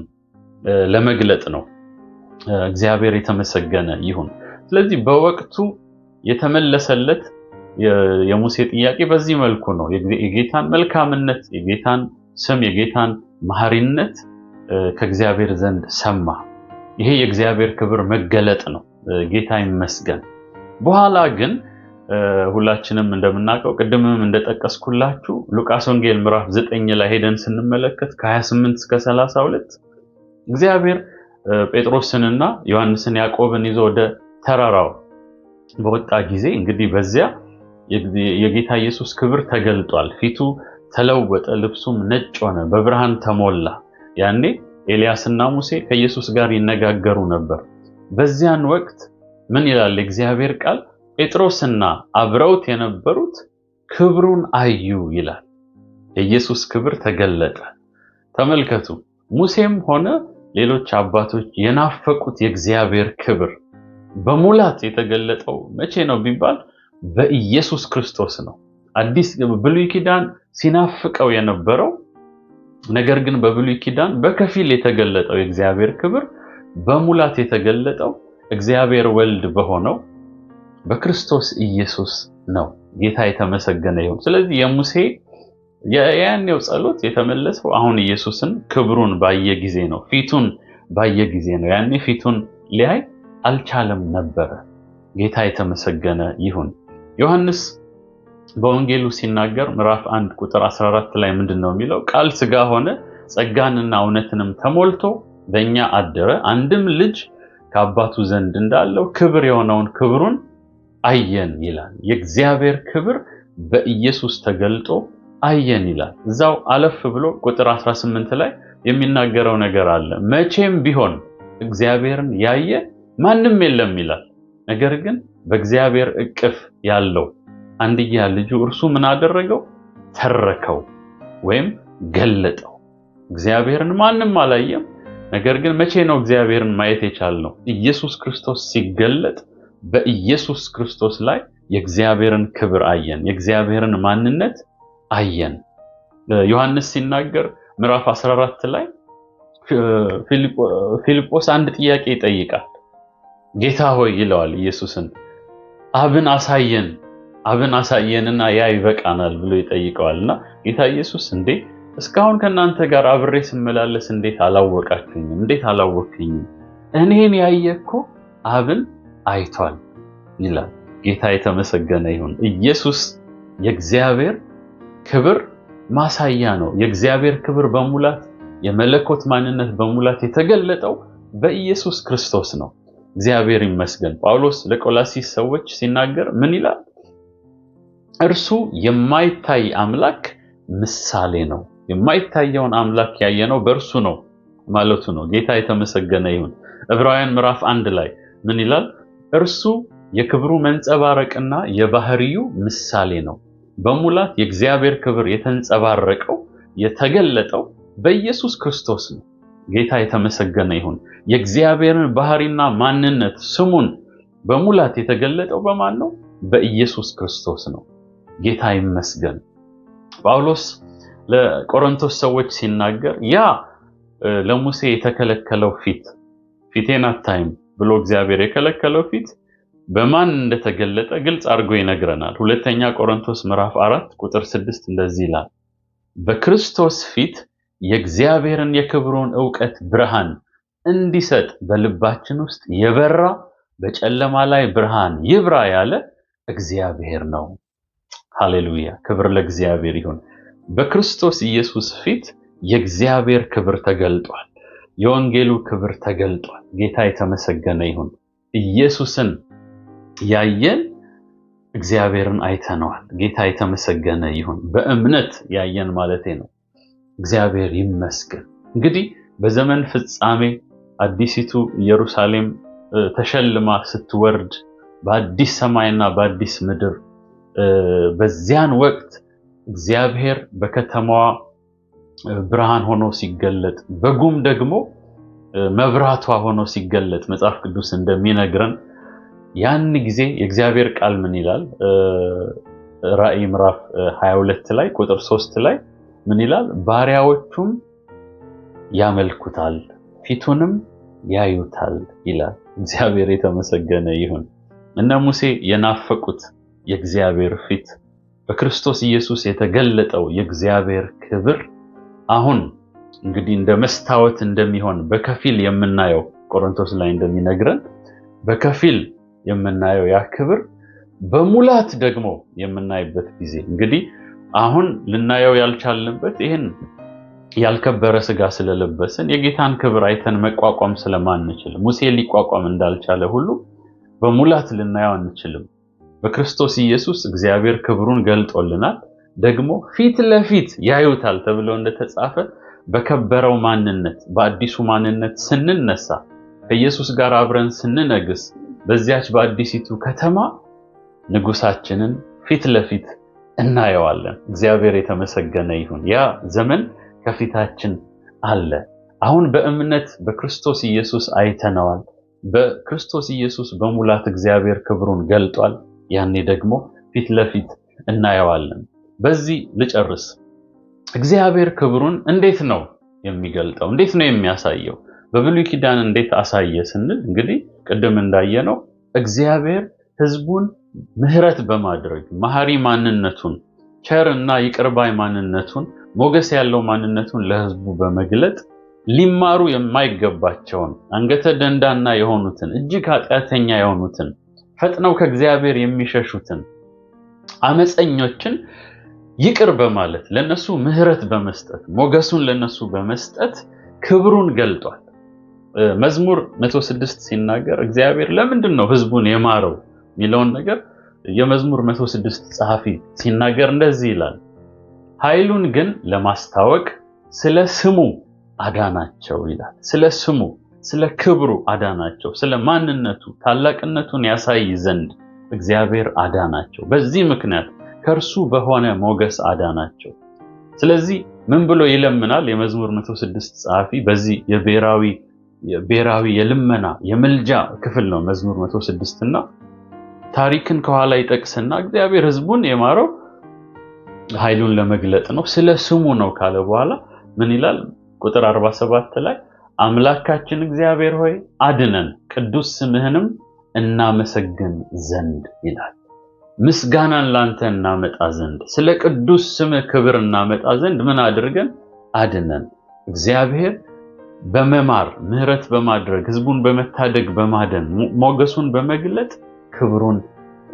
Speaker 1: ለመግለጥ ነው። እግዚአብሔር የተመሰገነ ይሁን። ስለዚህ በወቅቱ የተመለሰለት የሙሴ ጥያቄ በዚህ መልኩ ነው። የጌታን መልካምነት፣ የጌታን ስም፣ የጌታን መሐሪነት ከእግዚአብሔር ዘንድ ሰማ። ይሄ የእግዚአብሔር ክብር መገለጥ ነው። ጌታ ይመስገን። በኋላ ግን ሁላችንም እንደምናውቀው ቅድምም እንደጠቀስኩላችሁ ሉቃስ ወንጌል ምዕራፍ 9 ላይ ሄደን ስንመለከት ከ28 እስከ 32 እግዚአብሔር ጴጥሮስንና ዮሐንስን ያዕቆብን ይዞ ወደ ተራራው በወጣ ጊዜ እንግዲህ በዚያ የጌታ ኢየሱስ ክብር ተገልጧል። ፊቱ ተለወጠ፣ ልብሱም ነጭ ሆነ፣ በብርሃን ተሞላ። ያኔ ኤልያስና ሙሴ ከኢየሱስ ጋር ይነጋገሩ ነበር። በዚያን ወቅት ምን ይላል እግዚአብሔር ቃል? ጴጥሮስና አብረውት የነበሩት ክብሩን አዩ ይላል። የኢየሱስ ክብር ተገለጠ። ተመልከቱ፣ ሙሴም ሆነ ሌሎች አባቶች የናፈቁት የእግዚአብሔር ክብር በሙላት የተገለጠው መቼ ነው ቢባል በኢየሱስ ክርስቶስ ነው። አዲስ ብሉይ ኪዳን ሲናፍቀው የነበረው ነገር ግን በብሉይ ኪዳን በከፊል የተገለጠው የእግዚአብሔር ክብር በሙላት የተገለጠው እግዚአብሔር ወልድ በሆነው በክርስቶስ ኢየሱስ ነው። ጌታ የተመሰገነ ይሁን። ስለዚህ የሙሴ ያኔው ጸሎት የተመለሰው አሁን ኢየሱስን ክብሩን ባየ ጊዜ ነው፣ ፊቱን ባየ ጊዜ ነው። ያኔ ፊቱን ሊያይ አልቻለም ነበረ። ጌታ የተመሰገነ ይሁን። ዮሐንስ በወንጌሉ ሲናገር ምዕራፍ 1 ቁጥር 14 ላይ ምንድነው የሚለው? ቃል ሥጋ ሆነ ጸጋንና እውነትንም ተሞልቶ በእኛ አደረ፣ አንድም ልጅ ከአባቱ ዘንድ እንዳለው ክብር የሆነውን ክብሩን አየን ይላል። የእግዚአብሔር ክብር በኢየሱስ ተገልጦ አየን ይላል። እዛው አለፍ ብሎ ቁጥር 18 ላይ የሚናገረው ነገር አለ። መቼም ቢሆን እግዚአብሔርን ያየ ማንም የለም ይላል። ነገር ግን በእግዚአብሔር እቅፍ ያለው አንድያ ልጁ እርሱ ምን አደረገው? ተረከው ወይም ገለጠው። እግዚአብሔርን ማንም አላየም። ነገር ግን መቼ ነው እግዚአብሔርን ማየት የቻልነው? ኢየሱስ ክርስቶስ ሲገለጥ በኢየሱስ ክርስቶስ ላይ የእግዚአብሔርን ክብር አየን፣ የእግዚአብሔርን ማንነት አየን። ዮሐንስ ሲናገር ምዕራፍ 14 ላይ ፊልጶስ አንድ ጥያቄ ይጠይቃል። ጌታ ሆይ ይለዋል ኢየሱስን፣ አብን አሳየንና ያ ይበቃናል ብሎ ይጠይቀዋልና ጌታ ኢየሱስ እንዴ እስካሁን ከናንተ ጋር አብሬ ስመላለስ እንዴት አላወቃችሁኝም? እንዴት አላወቅኝም? እኔን ያየ እኮ አብን አይቷል ይላል። ጌታ የተመሰገነ ይሁን። ኢየሱስ የእግዚአብሔር ክብር ማሳያ ነው። የእግዚአብሔር ክብር በሙላት የመለኮት ማንነት በሙላት የተገለጠው በኢየሱስ ክርስቶስ ነው። እግዚአብሔር ይመስገን። ጳውሎስ ለቆላሲስ ሰዎች ሲናገር ምን ይላል? እርሱ የማይታይ አምላክ ምሳሌ ነው። የማይታየውን አምላክ ያየነው በእርሱ ነው ማለቱ ነው። ጌታ የተመሰገነ ይሁን። ዕብራውያን ምዕራፍ 1 ላይ ምን ይላል? እርሱ የክብሩ መንጸባረቅና የባህሪው ምሳሌ ነው። በሙላት የእግዚአብሔር ክብር የተንጸባረቀው የተገለጠው በኢየሱስ ክርስቶስ ነው። ጌታ የተመሰገነ ይሁን። የእግዚአብሔርን ባህሪና ማንነት ስሙን በሙላት የተገለጠው በማን ነው? በኢየሱስ ክርስቶስ ነው። ጌታ ይመስገን። ጳውሎስ ለቆሮንቶስ ሰዎች ሲናገር ያ ለሙሴ የተከለከለው ፊቴን አታይም ብሎ እግዚአብሔር የከለከለው ፊት በማን እንደተገለጠ ግልጽ አድርጎ ይነግረናል። ሁለተኛ ቆሮንቶስ ምዕራፍ 4 ቁጥር 6 እንደዚህ ይላል፣ በክርስቶስ ፊት የእግዚአብሔርን የክብሩን ዕውቀት ብርሃን እንዲሰጥ በልባችን ውስጥ የበራ በጨለማ ላይ ብርሃን ይብራ ያለ እግዚአብሔር ነው። ሃሌሉያ! ክብር ለእግዚአብሔር ይሁን። በክርስቶስ ኢየሱስ ፊት የእግዚአብሔር ክብር ተገልጧል። የወንጌሉ ክብር ተገልጧል። ጌታ የተመሰገነ ይሁን። ኢየሱስን ያየን እግዚአብሔርን አይተነዋል። ጌታ የተመሰገነ ይሁን። በእምነት ያየን ማለቴ ነው። እግዚአብሔር ይመስገን። እንግዲህ በዘመን ፍጻሜ አዲሲቱ ኢየሩሳሌም ተሸልማ ስትወርድ በአዲስ ሰማይና በአዲስ ምድር በዚያን ወቅት እግዚአብሔር በከተማዋ ብርሃን ሆኖ ሲገለጥ፣ በጉም ደግሞ መብራቷ ሆኖ ሲገለጥ መጽሐፍ ቅዱስ እንደሚነግረን ያን ጊዜ የእግዚአብሔር ቃል ምን ይላል? ራእይ ምዕራፍ 22 ላይ ቁጥር 3 ላይ ምን ይላል? ባሪያዎቹም ያመልኩታል ፊቱንም ያዩታል ይላል። እግዚአብሔር የተመሰገነ ይሁን። እነ ሙሴ የናፈቁት የእግዚአብሔር ፊት፣ በክርስቶስ ኢየሱስ የተገለጠው የእግዚአብሔር ክብር አሁን እንግዲህ እንደ መስታወት እንደሚሆን በከፊል የምናየው ቆሮንቶስ ላይ እንደሚነግረን በከፊል የምናየው ያ ክብር በሙላት ደግሞ የምናይበት ጊዜ እንግዲህ አሁን ልናየው ያልቻልንበት ይህን ያልከበረ ስጋ ስለለበስን የጌታን ክብር አይተን መቋቋም ስለማንችል ሙሴ ሊቋቋም እንዳልቻለ ሁሉ በሙላት ልናየው አንችልም። በክርስቶስ ኢየሱስ እግዚአብሔር ክብሩን ገልጦልናል። ደግሞ ፊት ለፊት ያዩታል ተብሎ እንደተጻፈ በከበረው ማንነት በአዲሱ ማንነት ስንነሳ ከኢየሱስ ጋር አብረን ስንነግስ በዚያች በአዲሲቱ ከተማ ንጉሳችንን ፊት ለፊት እናየዋለን። እግዚአብሔር የተመሰገነ ይሁን። ያ ዘመን ከፊታችን አለ። አሁን በእምነት በክርስቶስ ኢየሱስ አይተነዋል። በክርስቶስ ኢየሱስ በሙላት እግዚአብሔር ክብሩን ገልጧል። ያኔ ደግሞ ፊት ለፊት እናየዋለን። በዚህ ልጨርስ። እግዚአብሔር ክብሩን እንዴት ነው የሚገልጠው? እንዴት ነው የሚያሳየው? በብሉይ ኪዳን እንዴት አሳየ ስንል እንግዲህ ቅድም እንዳየነው እግዚአብሔር ሕዝቡን ምህረት በማድረግ መሐሪ ማንነቱን፣ ቸር እና ይቅርባይ ማንነቱን፣ ሞገስ ያለው ማንነቱን ለሕዝቡ በመግለጥ ሊማሩ የማይገባቸውን አንገተ ደንዳና የሆኑትን እጅግ ኃጢአተኛ የሆኑትን ፈጥነው ከእግዚአብሔር የሚሸሹትን አመፀኞችን ይቅር በማለት ለነሱ ምህረት በመስጠት ሞገሱን ለነሱ በመስጠት ክብሩን ገልጧል። መዝሙር 106 ሲናገር እግዚአብሔር ለምንድን ነው ሕዝቡን የማረው የሚለውን ነገር የመዝሙር 106 ጸሐፊ ሲናገር እንደዚህ ይላል፣ ኃይሉን ግን ለማስታወቅ ስለ ስሙ አዳናቸው ይላል። ስለ ስሙ ስለ ክብሩ አዳናቸው፣ ስለ ማንነቱ ታላቅነቱን ያሳይ ዘንድ እግዚአብሔር አዳናቸው። በዚህ ምክንያት ከእርሱ በሆነ ሞገስ አዳናቸው። ስለዚህ ምን ብሎ ይለምናል የመዝሙር 106 ጸሐፊ? በዚህ የብሔራዊ የልመና የምልጃ ክፍል ነው መዝሙር 106 እና ታሪክን ከኋላ ይጠቅስና እግዚአብሔር ሕዝቡን የማረው ኃይሉን ለመግለጥ ነው፣ ስለ ስሙ ነው ካለ በኋላ ምን ይላል? ቁጥር 47 ላይ አምላካችን እግዚአብሔር ሆይ አድነን፣ ቅዱስ ስምህንም እናመሰግን ዘንድ ይላል። ምስጋናን ላንተ እናመጣ ዘንድ፣ ስለ ቅዱስ ስምህ ክብር እናመጣ ዘንድ ምን አድርገን? አድነን። እግዚአብሔር በመማር ምህረት በማድረግ ሕዝቡን በመታደግ በማደን ሞገሱን በመግለጥ ክብሩን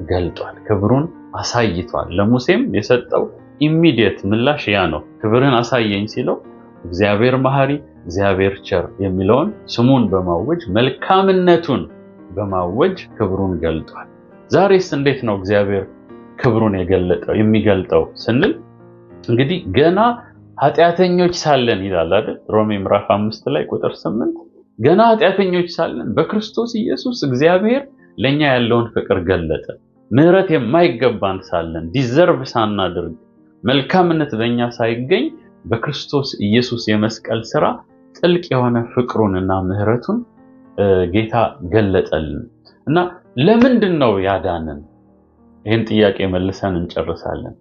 Speaker 1: ገልጧል፣ ክብሩን አሳይቷል። ለሙሴም የሰጠው ኢሚዲየት ምላሽ ያ ነው። ክብርን አሳየኝ ሲለው እግዚአብሔር መሐሪ፣ እግዚአብሔር ቸር የሚለውን ስሙን በማወጅ መልካምነቱን በማወጅ ክብሩን ገልጧል። ዛሬስ እንዴት ነው እግዚአብሔር ክብሩን የሚገልጠው ስንል እንግዲህ ገና ኃጢአተኞች ሳለን ይላል አይደል? ሮሜ ምዕራፍ 5 ላይ ቁጥር 8 ገና ኃጢአተኞች ሳለን በክርስቶስ ኢየሱስ እግዚአብሔር ለኛ ያለውን ፍቅር ገለጠ። ምህረት የማይገባን ሳለን ዲዘርቭ ሳናደርግ መልካምነት በእኛ ሳይገኝ በክርስቶስ ኢየሱስ የመስቀል ሥራ ጥልቅ የሆነ ፍቅሩንና ምህረቱን ጌታ ገለጠልን እና ለምንድን ነው ያዳነን? ይህን ጥያቄ መልሰን እንጨርሳለን።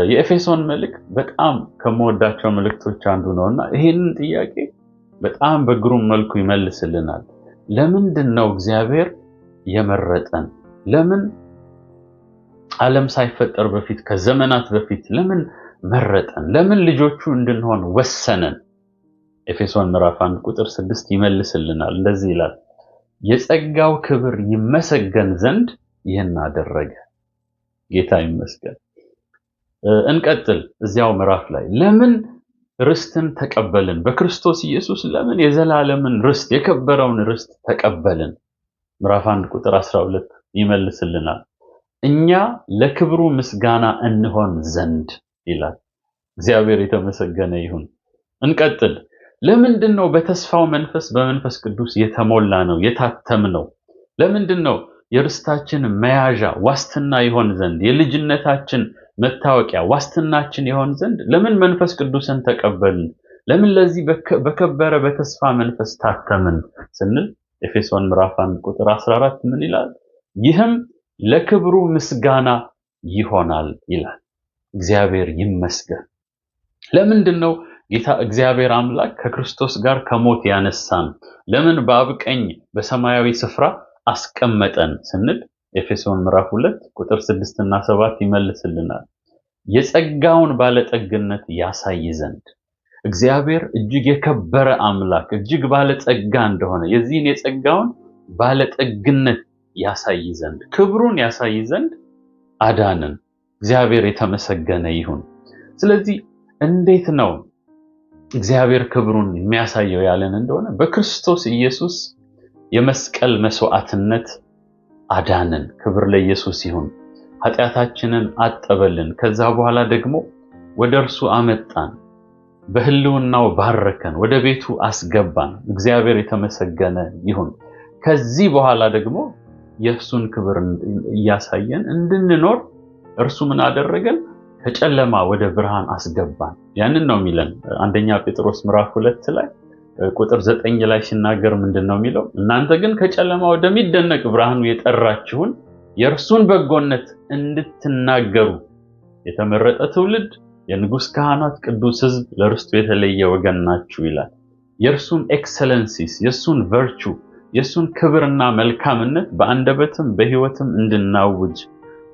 Speaker 1: የኤፌሶን መልእክት በጣም ከመወዳቸው መልእክቶች አንዱ ነውና ይህንን ጥያቄ በጣም በግሩም መልኩ ይመልስልናል። ለምንድን ነው እግዚአብሔር የመረጠን? ለምን ዓለም ሳይፈጠር በፊት ከዘመናት በፊት ለምን መረጠን? ለምን ልጆቹ እንድንሆን ወሰነን? ኤፌሶን ምዕራፍ 1 ቁጥር 6 ይመልስልናል። እንደዚህ ይላል፣ የጸጋው ክብር ይመሰገን ዘንድ ይህን አደረገ። ጌታ ይመስገን። እንቀጥል። እዚያው ምዕራፍ ላይ ለምን ርስትን ተቀበልን? በክርስቶስ ኢየሱስ ለምን የዘላለምን ርስት የከበረውን ርስት ተቀበልን? ምዕራፍ 1 ቁጥር 12 ይመልስልናል። እኛ ለክብሩ ምስጋና እንሆን ዘንድ ይላል። እግዚአብሔር የተመሰገነ ይሁን። እንቀጥል። ለምንድን ነው በተስፋው መንፈስ በመንፈስ ቅዱስ የተሞላ ነው የታተም ነው? ለምንድን ነው የርስታችን መያዣ ዋስትና ይሆን ዘንድ የልጅነታችን መታወቂያ ዋስትናችን ይሆን ዘንድ ለምን መንፈስ ቅዱስን ተቀበልን? ለምን ለዚህ በከበረ በተስፋ መንፈስ ታተምን ስንል ኤፌሶን ምዕራፍ 1 ቁጥር 14 ምን ይላል? ይህም ለክብሩ ምስጋና ይሆናል ይላል። እግዚአብሔር ይመስገን። ለምንድን ነው ጌታ እግዚአብሔር አምላክ ከክርስቶስ ጋር ከሞት ያነሳን? ለምን በአብ ቀኝ በሰማያዊ ስፍራ አስቀመጠን ስንል ኤፌሶን ምዕራፍ 2 ቁጥር 6 እና 7 ይመልስልናል። የጸጋውን ባለጠግነት ያሳይ ዘንድ እግዚአብሔር እጅግ የከበረ አምላክ እጅግ ባለጸጋ እንደሆነ የዚህን የጸጋውን ባለጠግነት ያሳይ ዘንድ ክብሩን ያሳይ ዘንድ አዳነን። እግዚአብሔር የተመሰገነ ይሁን። ስለዚህ እንዴት ነው እግዚአብሔር ክብሩን የሚያሳየው ያለን እንደሆነ በክርስቶስ ኢየሱስ የመስቀል መስዋዕትነት አዳነን። ክብር ለኢየሱስ ይሁን። ኃጢአታችንን አጠበልን። ከዛ በኋላ ደግሞ ወደ እርሱ አመጣን። በህልውናው ባረከን፣ ወደ ቤቱ አስገባን። እግዚአብሔር የተመሰገነ ይሁን። ከዚህ በኋላ ደግሞ የእሱን ክብር እያሳየን እንድንኖር እርሱ ምን አደረገን? ከጨለማ ወደ ብርሃን አስገባን። ያንን ነው የሚለን አንደኛ ጴጥሮስ ምዕራፍ 2 ላይ ቁጥር 9 ላይ ሲናገር ምንድነው የሚለው? እናንተ ግን ከጨለማ ወደሚደነቅ ብርሃኑ የጠራችሁን የእርሱን በጎነት እንድትናገሩ የተመረጠ ትውልድ፣ የንጉሥ ካህናት፣ ቅዱስ ሕዝብ፣ ለርስቱ የተለየ ወገን ናችሁ ይላል። የእርሱን ኤክሰለንሲስ፣ የእሱን ቨርቹ፣ የእሱን ክብርና መልካምነት በአንደበትም በሕይወትም እንድናውጅ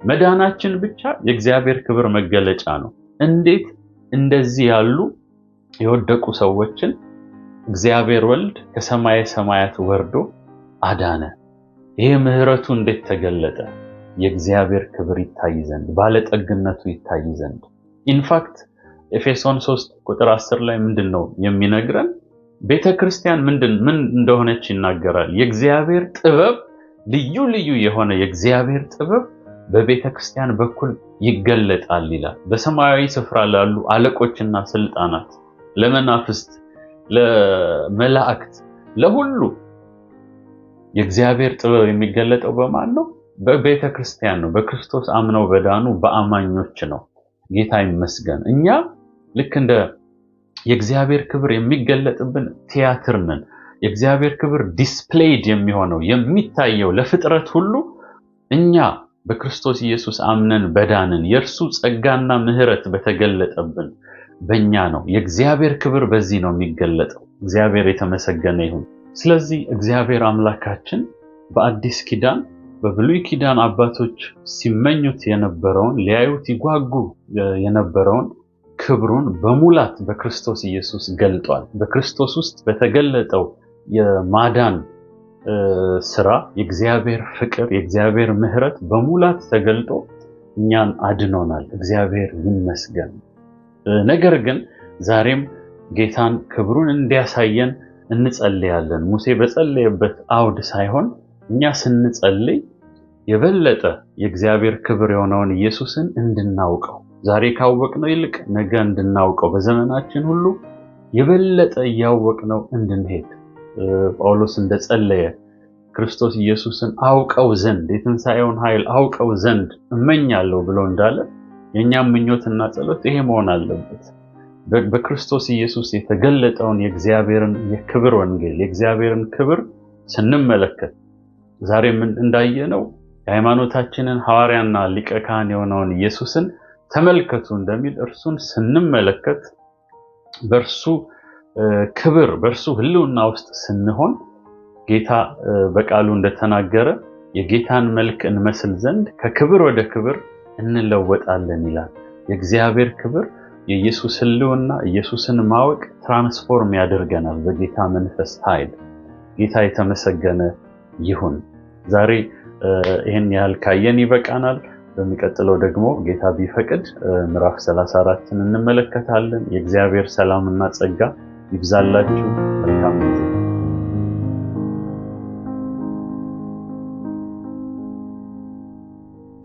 Speaker 1: መዳናችን ብቻ የእግዚአብሔር ክብር መገለጫ ነው። እንዴት እንደዚህ ያሉ የወደቁ ሰዎችን እግዚአብሔር ወልድ ከሰማየ ሰማያት ወርዶ አዳነ። ይሄ ምህረቱ እንዴት ተገለጠ? የእግዚአብሔር ክብር ይታይ ዘንድ፣ ባለጠግነቱ ይታይ ዘንድ። ኢንፋክት ኤፌሶን 3 ቁጥር 10 ላይ ምንድነው የሚነግረን? ቤተክርስቲያን ምን እንደሆነች ይናገራል። የእግዚአብሔር ጥበብ ልዩ ልዩ የሆነ የእግዚአብሔር ጥበብ በቤተክርስቲያን በኩል ይገለጣል ይላል። በሰማያዊ ስፍራ ላሉ አለቆችና ስልጣናት፣ ለመናፍስት፣ ለመላእክት፣ ለሁሉ የእግዚአብሔር ጥበብ የሚገለጠው በማን ነው? በቤተክርስቲያን ነው። በክርስቶስ አምነው በዳኑ በአማኞች ነው። ጌታ ይመስገን። እኛ ልክ እንደ የእግዚአብሔር ክብር የሚገለጥብን ቲያትር ነን። የእግዚአብሔር ክብር ዲስፕሌይድ የሚሆነው የሚታየው ለፍጥረት ሁሉ እኛ በክርስቶስ ኢየሱስ አምነን በዳንን የእርሱ ጸጋና ምሕረት በተገለጠብን በእኛ ነው። የእግዚአብሔር ክብር በዚህ ነው የሚገለጠው። እግዚአብሔር የተመሰገነ ይሁን። ስለዚህ እግዚአብሔር አምላካችን በአዲስ ኪዳን በብሉይ ኪዳን አባቶች ሲመኙት የነበረውን ሊያዩት ይጓጉ የነበረውን ክብሩን በሙላት በክርስቶስ ኢየሱስ ገልጧል። በክርስቶስ ውስጥ በተገለጠው የማዳን ስራ የእግዚአብሔር ፍቅር የእግዚአብሔር ምሕረት በሙላት ተገልጦ እኛን አድኖናል። እግዚአብሔር ይመስገን። ነገር ግን ዛሬም ጌታን ክብሩን እንዲያሳየን እንጸልያለን። ሙሴ በጸለየበት አውድ ሳይሆን እኛ ስንጸልይ የበለጠ የእግዚአብሔር ክብር የሆነውን ኢየሱስን እንድናውቀው ዛሬ ካወቅነው ይልቅ ነገ እንድናውቀው በዘመናችን ሁሉ የበለጠ እያወቅነው እንድንሄድ ጳውሎስ እንደጸለየ ክርስቶስ ኢየሱስን አውቀው ዘንድ የትንሣኤውን ኃይል አውቀው ዘንድ እመኛለሁ ብሎ እንዳለ የኛም ምኞትና ጸሎት ይሄ መሆን አለበት። በክርስቶስ ኢየሱስ የተገለጠውን የእግዚአብሔርን የክብር ወንጌል የእግዚአብሔርን ክብር ስንመለከት ዛሬም እንዳየነው የሃይማኖታችንን ሐዋርያና ሊቀ ካህን የሆነውን ኢየሱስን ተመልከቱ እንደሚል እርሱን ስንመለከት በእርሱ ክብር በእርሱ ህልውና ውስጥ ስንሆን ጌታ በቃሉ እንደተናገረ የጌታን መልክ እንመስል ዘንድ ከክብር ወደ ክብር እንለወጣለን ይላል። የእግዚአብሔር ክብር የኢየሱስ ህልውና ኢየሱስን ማወቅ ትራንስፎርም ያደርገናል በጌታ መንፈስ ኃይል። ጌታ የተመሰገነ ይሁን። ዛሬ ይሄን ያህል ካየን ይበቃናል። በሚቀጥለው ደግሞ ጌታ ቢፈቅድ ምዕራፍ 34ን እንመለከታለን። የእግዚአብሔር ሰላምና ጸጋ ይብዛላችሁ። መልካም ጊዜ